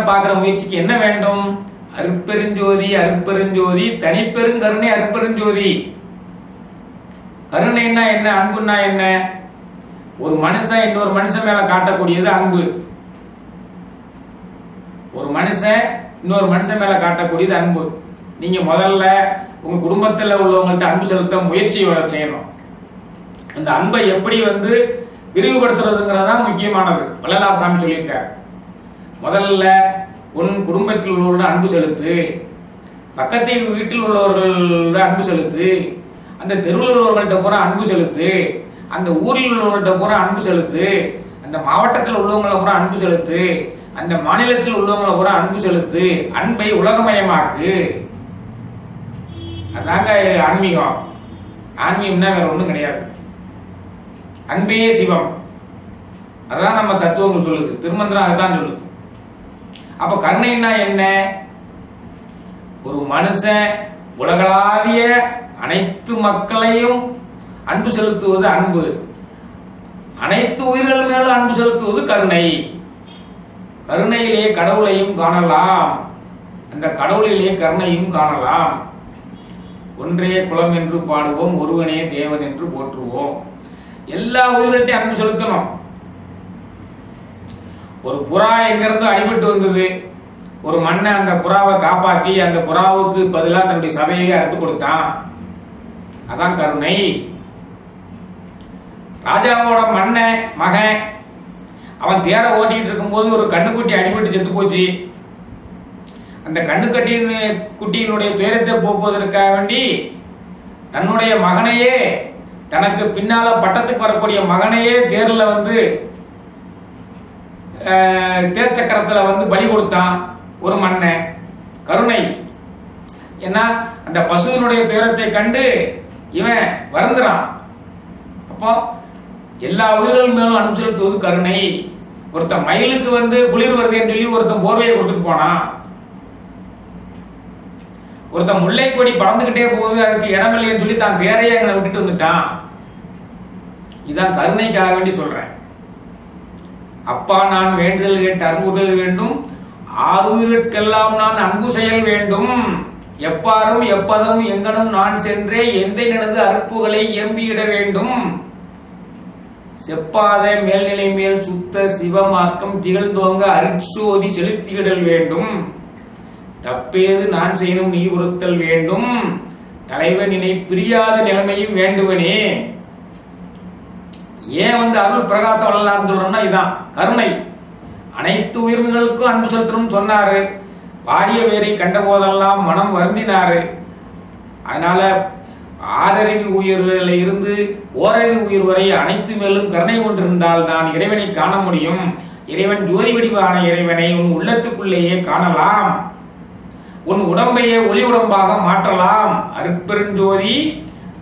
பார்க்கிற முயற்சிக்கு என்ன வேண்டும்? அருட்பெருஞ்சோதி அருட்பெருஞ்சோதி தனிப்பெருங்கருணை அருட்பெருஞ்சோதி. கருணைன்னா என்ன? அன்புன்னா என்ன? ஒரு மனுஷன் இன்னொரு மனுஷன் மேல காட்டக்கூடியது அன்பு. ஒரு மனுஷன் இன்னொரு மனுஷன் மேல காட்டக்கூடியது அன்பு. நீங்க முதல்ல உங்க குடும்பத்தில் உள்ளவங்கள்ட்ட அன்பு செலுத்த முயற்சி செய்யணும். அந்த அன்பை எப்படி விரிவுபடுத்துறதுங்கிறதான் முக்கியமானது. வள்ளலார் சாமி சொல்லியிருக்கார், முதல்ல உன் குடும்பத்தில் உள்ளவர்களோட அன்பு செலுத்து, பக்கத்து வீட்டில் உள்ளவர்களோட அன்பு செலுத்து, அந்த தெருவில் உள்ளவர்கள்ட்ட பூரா அன்பு செலுத்து, அந்த ஊரில் உள்ளவர்கள்ட்ட பூரா அன்பு செலுத்து, அந்த மாவட்டத்தில் உள்ளவங்களை பூரா அன்பு செலுத்து, அந்த மாநிலத்தில் உள்ளவங்களை பூரா அன்பு செலுத்து. அன்பை உலகமயமாக்கு. அதாங்க ஆன்மீகம். ஆன்மீகம்னா வேற ஒண்ணும் கிடையாது. அன்பே சிவம். அதான் நம்ம தத்துவங்கள் சொல்லுது, திருமந்திரம் அதுதான் சொல்லுது. அப்ப கருணைன்னா என்ன? ஒரு மனுஷன் உலகளாவிய அனைத்து மக்களையும் அன்பு செலுத்துவது அன்பு. அனைத்து உயிர்கள் மேலும் அன்பு செலுத்துவது கருணை. கருணையிலே கடவுளையும் காணலாம், அந்த கடவுளிலே கருணையும் காணலாம். ஒன்றே குலம் என்று பாடுவோம், ஒருவனே தேவன் என்று போற்றுவோம். எல்லா உயிர்கள்ட்டையும் அன்பு செலுத்தணும். ஒரு புறா எங்கிருந்து அடிபட்டு வந்தது, ஒரு மண்ணை அந்த புறாவை காப்பாற்றி அந்த புறாவுக்கு பதிலாக தன்னுடைய சதையை அறுத்து கொடுத்தான். அதான் கருணை. ராஜாவோட மகன் அவன் தேர ஓட்டிட்டு இருக்கும் போது ஒரு கண்ணுக்குட்டி அடிபட்டு செத்து போச்சு. அந்த குட்டியினுடைய துயரத்தை போக்குவதற்காக வேண்டி தன்னுடைய மகனையே, தனக்கு பின்னால பட்டத்துக்கு வரக்கூடிய மகனையே தேர்ல தேர் சக்கரத்துல பலி கொடுத்தான் ஒரு மன்னன். கருணை. ஏன்னா அந்த பசுவினுடைய துயரத்தை கண்டு இவன் வருந்துறான். அப்போ எல்லா உயிர்கள் மேலும் அன்பு செலுத்துவது கருணை. ஒருத்தன் மயிலுக்கு குளிர் வருதுன்னு சொல்லி ஒருத்தன் போர்வையை கொடுத்துட்டு போனான். ஒருத்தன் முல்லை கொடி பறந்துகிட்டே போகுது, அதுக்கு இடம் இல்லைன்னு சொல்லி தான் வேறையே அங்கே விட்டுட்டு வந்துட்டான். இதான் கருணைக்காக வேண்டி சொல்றேன். அப்பா நான் வேண்டுதல் கேட்டு அன்புதல் வேண்டும், ஆறுயிர்க்கெல்லாம் நான் அன்பு செயல் வேண்டும். எப்பாரும் எப்பதும் எங்கனும் நான் சென்றே எந்த நடந்து அற்புகளை எம்பியிட வேண்டும். செப்பாத மேல்நிலை மேல் சுத்த சிவமார்க்கம் திகழ்ந்தோங்க அருட்சோதி செலுத்தியிடல் வேண்டும். தப்பேது நான் செய்யணும் நீ உறுத்தல் வேண்டும். தலைவனினை பிரியாத நிலைமையும் வேண்டுவனே. ஏன் அருள் பிரகாச வள்ளலார்னு சொல்றோம்னா இதான் கருணை. அனைத்து உயிர்களுக்கும் அன்பு செலுத்தணும்னு சொன்னாரு. வாடிய வேரை கண்ட போதெல்லாம் மனம் வருந்தினாரு. அதனால ஆறறிவு உயிர்களில் இருந்து ஓரறிவு உயிர் வரை அனைத்து மேலும் கருணை கொண்டிருந்தால் தான் இறைவனை காண முடியும். இறைவன் ஜோதி வடிவான இறைவனை உன் உள்ளத்துக்குள்ளேயே காணலாம். உன் உடம்பையே ஒளி உடம்பாக மாற்றலாம். அருட்பெருஞ்சோதி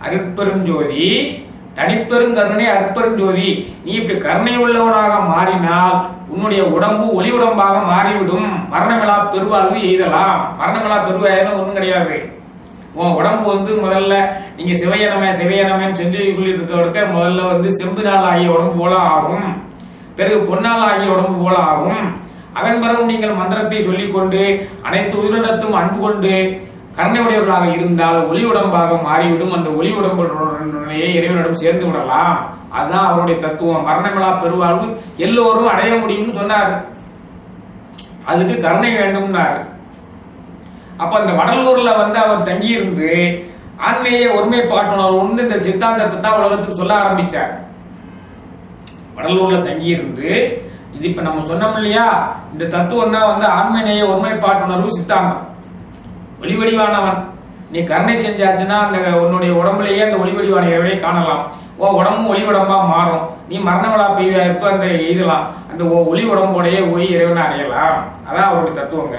அருட்பெருஞ்சோதி தனிப்பெருங்கருணை அருட்பெருஞ்சோதி. நீ இப்படி கருணை உள்ளவனாக மாறினால் உன்னுடைய உடம்பு ஒளி உடம்பாக மாறிவிடும். மரணமில்லா பெருவாழ்வு எய்தலாம். மரணமில்லா பெருவாழ்வு ஒன்றும் கிடையாது. உன் உடம்பு முதல்ல நீங்க சிவையனமேன்னு செஞ்சு இருக்க முதல்ல செம்புநாள் ஆகிய உடம்பு போல ஆகும். பிறகு பொன்னால் ஆகிய உடம்பு போல ஆகும். அதன் பிறகு நீங்கள் மந்திரத்தை சொல்லிக்கொண்டு அனைத்து உயிரினத்தும் அன்பு கொண்டு கருணை உடையவர்களாக இருந்தால் ஒளி உடம்பாக மாறிவிடும். அந்த ஒளி உடம்புடைய இறைவனிடம் சேர்ந்து விடலாம். அதுதான் அவருடைய தத்துவம். மரணமில்லா பெருவாழ்வு எல்லோரும் அடைய முடியும்னு சொன்னார். அதுக்கு கருணை வேண்டும்னாரு. அப்ப அந்த வடலூர்ல அவர் தங்கி இருந்து ஆன்மீக ஒருமைப்பாட்டுணர்வு இந்த சித்தாந்தத்தை தான் உலகத்துக்கு சொல்ல ஆரம்பிச்சார். வடலூர்ல தங்கி இருந்து இது இப்ப நம்ம சொன்னோம் இல்லையா, இந்த தத்துவம் தான் ஆன்மீக ஒருமைப்பாட்டுணர்வு சித்தாந்தம். ஒளிவடிவானவன் நீ கருணை செஞ்சாச்சுன்னா அந்த உன்னுடைய உடம்புலேயே அந்த ஒளிவடிவான இறைவனை காணலாம். உடம்பும் ஒளி உடம்பா மாறும். நீ மரணவிழா பெய்யா இருப்ப அந்த எய்தலாம். அந்த ஒளி உடம்போடையே போய் இறைவனை அடையலாம். அதான் அவருடைய தத்துவங்க.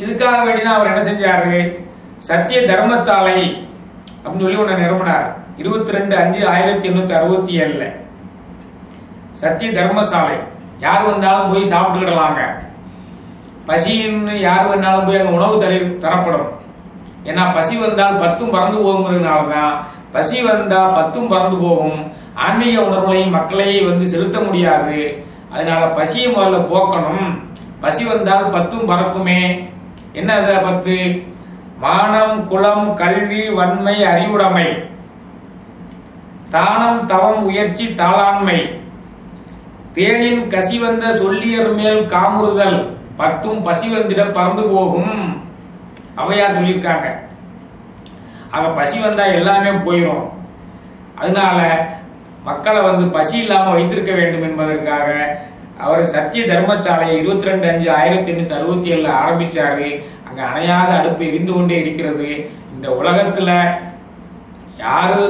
இதுக்காக வேண்டிதான் அவர் என்ன செஞ்சாரு, சத்திய தர்மசாலை அப்படின்னு சொல்லி ஒண்ணு நிறுவனார். 22/5/1867 சத்திய தர்மசாலை. யார் வந்தாலும் போய் சாப்பிட்டுக்கிடலாங்க. பசின்னு யார் வேணாலும் போய் அங்கே உணவு தரப்படும். ஏன்னா பசி வந்தால் 10 பறந்து போகுங்கிறதுனாலதான். பசி வந்தா 10 பறந்து போகும். ஆன்மீக உணர்வுகளை மக்களை செலுத்த முடியாது. அதனால பசியை முதல்ல போக்கணும். பசி வந்தால் பத்தும் பறக்குமே. என்ன அது 10? மானம், குலம், கல்வி, வன்மை, அறிவுடைமை, தானம், தவம், உயர்ச்சி, தாளாண்மை, தேனின் கசி வந்த சொல்லியர் மேல் காமுறுதல், 10ம் பசி வந்திட பறந்து போகும். அவையார் சொல்லியிருக்காங்க. ஆக பசி வந்தா எல்லாமே போயிடும். அதனால மக்களை பசி இல்லாம வைத்திருக்க வேண்டும் என்பதற்காக அவர் சத்திய தர்மசாலையை 22/5/1867 ஆரம்பிச்சாரு. அங்க அணையாத அடுப்பு எரிந்து கொண்டே இருக்கிறது. இந்த உலகத்துல யாரு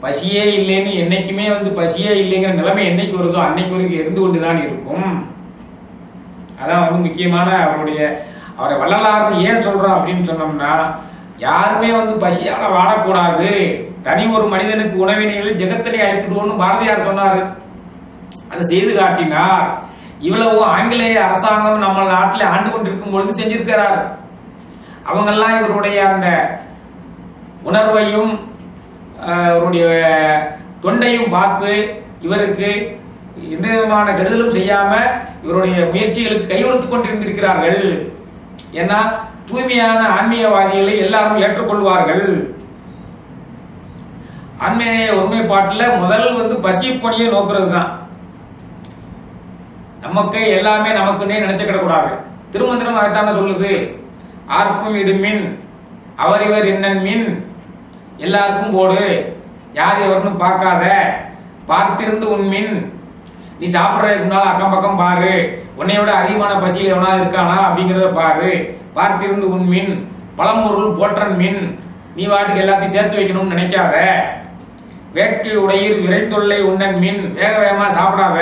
பசியே இல்லைன்னு என்னைக்குமே பசியே இல்லைங்கிற நிலைமை என்னைக்கு வருதோ அன்னைக்கு வரைக்கும் எரிந்து கொண்டுதான் இருக்கும். அதான் முக்கியமான அவரை வள்ளலார் ஏன் சொல்றோம் அப்படின்னு சொன்னோம்னா, யாருமே பசியால வாழக்கூடாது. தனி ஒரு மனிதனுக்கு உணவினைகளில் ஜெகத்தினை அழைத்துடுவோம்னு பாரதியார் சொன்னாரு. அதை செய்து காட்டினார். இவ்வளவு ஆங்கிலேய அரசாங்கம் நம்ம நாட்டில் ஆண்டு கொண்டிருக்கும் பொழுது செஞ்சிருக்கிறார். அவங்கெல்லாம் இவருடைய அந்த உணர்வையும் அவருடைய தொண்டையும் பார்த்து இவருக்கு எந்த விதமான கெடுதலும் செய்யாம இவருடைய முயற்சிகளுக்கு கை கொடுத்துக் கொண்டிருந்திருக்கிறார்கள். ஏன்னா தூய்மையான ஆன்மீகவாதிகளை எல்லாரும் ஏற்றுக்கொள்வார்கள். ஆன்மீக ஒருமைப்பாட்டில் முதல் பசி பணியை நோக்கிறது தான். நமக்கு எல்லாமே நமக்குன்னே நினைச்சுக்கிடக்கூடாது. திருமந்திரம் அதைத்தான சொல்லுது. ஆர்க்கும் இடுமின் அவர் இவர் என்னன் மின், எல்லாருக்கும் போடு, யார் எவர்னு பார்க்காத, பார்த்திருந்து உண்மின், நீ சாப்பிட்றதுக்கு முன்னால அக்கம் பக்கம் பாரு, உன்னையோட அதிகமான பசியில் எவனா இருக்கானா அப்படிங்கிறத பாரு, பார்த்திருந்து உண்மின், பழம்பொருள் போற்றன் மின், நீ வாட்டுக்கு எல்லாத்தையும் சேர்த்து வைக்கணும்னு நினைக்காத, வேட்கை உடையீர் விரைந்துள்ளை உண்ணன் மின், வேக வேகமா சாப்பிடாத,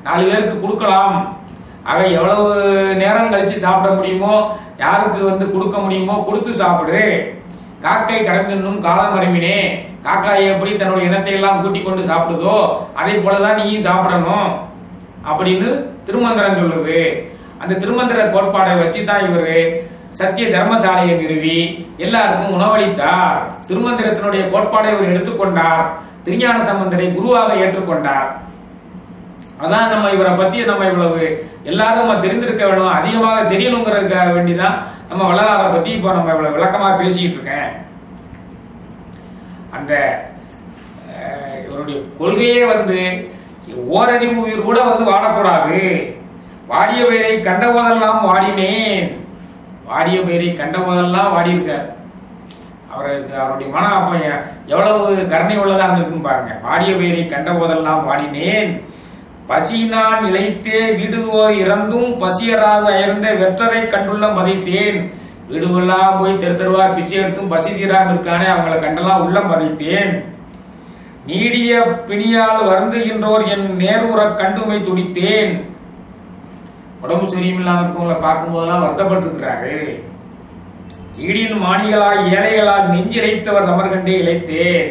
4 பேருக்கு கொடுக்கலாம். அவை எவ்வளவு நேரம் கழிச்சு சாப்பிட முடியுமோ, யாருக்கு கொடுக்க முடியுமோ கொடுத்து சாப்பிடு. காக்கை கடந்துன்னும் காலம் அருமினே, காக்காய் எப்படி தன்னுடைய இனத்தை எல்லாம் கூட்டிக் கொண்டு சாப்பிடுதோ அதே போலதான் நீயும் சாப்பிடணும் அப்படின்னு திருமந்திரம் சொல்லுது. அந்த திருமந்திர கோட்பாடை வச்சுதான் இவரு சத்திய தர்மசாலையை நிறுவி எல்லாருக்கும் உணவளித்தார். திருமந்திரத்தினுடைய கோட்பாடை இவர் எடுத்துக்கொண்டார். திருஞான சம்பந்தரை குருவாக ஏற்றுக்கொண்டார். அதான் நம்ம இவரை பத்தி நம்ம இவ்வளவு எல்லாரும் தெரிந்திருக்க வேணும், அதிகமாக தெரியணுங்கிறதுக்காக வேண்டிதான் நம்ம வள்ளலாரை பத்தி இப்போ நம்ம இவ்வளவு விளக்கமா பேசிட்டு இருக்கேன். அந்த இவருடைய கொள்கையே ஓரறிவு உயிர் கூட வாடக்கூடாது. வாடிய பெயரை கண்ட போதெல்லாம் வாடினேன், வாடிய பெயரை கண்ட போதெல்லாம் வாடி இருக்கார். அவருடைய மனம் அப்ப எவ்வளவு கருணை உள்ளதா இருந்திருக்குன்னு பாருங்க. வாடிய பெயரை கண்ட போதெல்லாம் வாடினேன், பசியினால் இழைத்தே வீடுவோர் இறந்தும் பசியராது அயர்ந்த வெற்றரை கண்டுள்ள மதித்தேன். வீடுகள்லாம் போய் தெருவா பிச்சை எடுத்தும் பசி தீராம இருக்கானே அவங்களை கண்டெல்லாம் உள்ளம் மதித்தேன். நீடிய பிணியால் வருந்துகின்றோர் என் நேரூர கண்டுமை துடித்தேன். உடம்பு சரியில்லாம இருக்கவங்களை பார்க்கும் போதெல்லாம் வருத்தப்பட்டிருக்கிறாரு. ஈடின் மாணிகளால் ஏழைகளால் நெஞ்சிழைத்தவர் தமர்கண்டே இழைத்தேன்.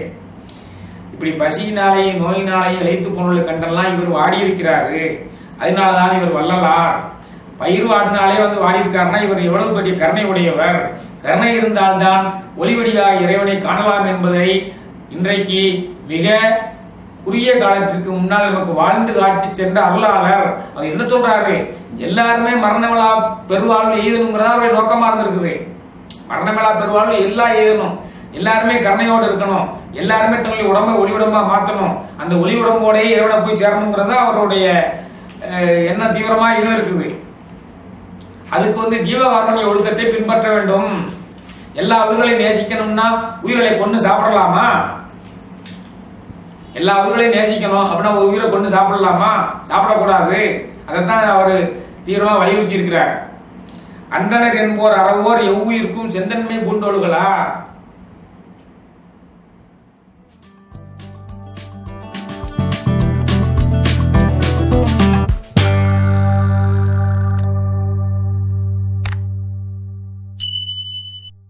இப்படி பசியினாலேயே நோயினாலேயே இழைத்து போனவர்களை கண்டெல்லாம் இவர் வாடி இருக்கிறாரு. அதனாலதான் இவர் வள்ளலார். பயிர் வாடினாலே வாடி இருக்காருன்னா இவர் எவ்வளவு பெரிய கருணை உடையவர். கருணை இருந்தால்தான் ஒளிவடியாக இறைவனை காணலாம் என்பதை இன்றைக்கு மிக குறுகிய காலத்திற்கு முன்னால் நமக்கு வாழ்ந்து காட்டி சென்ற அருளாளர் அவர் என்ன சொல்றாரு, எல்லாருமே மரணமலா பெருவாழ்வு எய்தணுங்கிறதா அவருடைய நோக்கமா இருந்திருக்குது. மரணமலா பெருவாழ்வு எல்லாம் எய்தணும், எல்லாருமே கருணையோடு இருக்கணும், எல்லாருமே தங்களுடைய உடம்பை ஒளி உடம்பா மாற்றணும், அந்த ஒளி உடம்போடையே இறைவனை போய் சேரணுங்கிறதா அவருடைய என்ன தீவிரமா இது இருக்குது. அதுக்கு ஜீவகாருண்ய ஒழுக்கத்தை பின்பற்ற வேண்டும். எல்லா உயிர்களையும் நேசிக்கணும்னா உயிர்களை கொண்டு சாப்பிடலாமா? எல்லா உயிர்களையும் நேசிக்கணும் அப்படின்னா ஒரு உயிரை கொண்டு சாப்பிடலாமா? சாப்பிடக்கூடாது. அதைத்தான் அவர் தீவிரமா வலியுறுத்தி இருக்கிறார். அந்தனர் என்போர் அறவோர் எவ்வுயிர்க்கும் செந்தன்மை பூண்டோடுகளா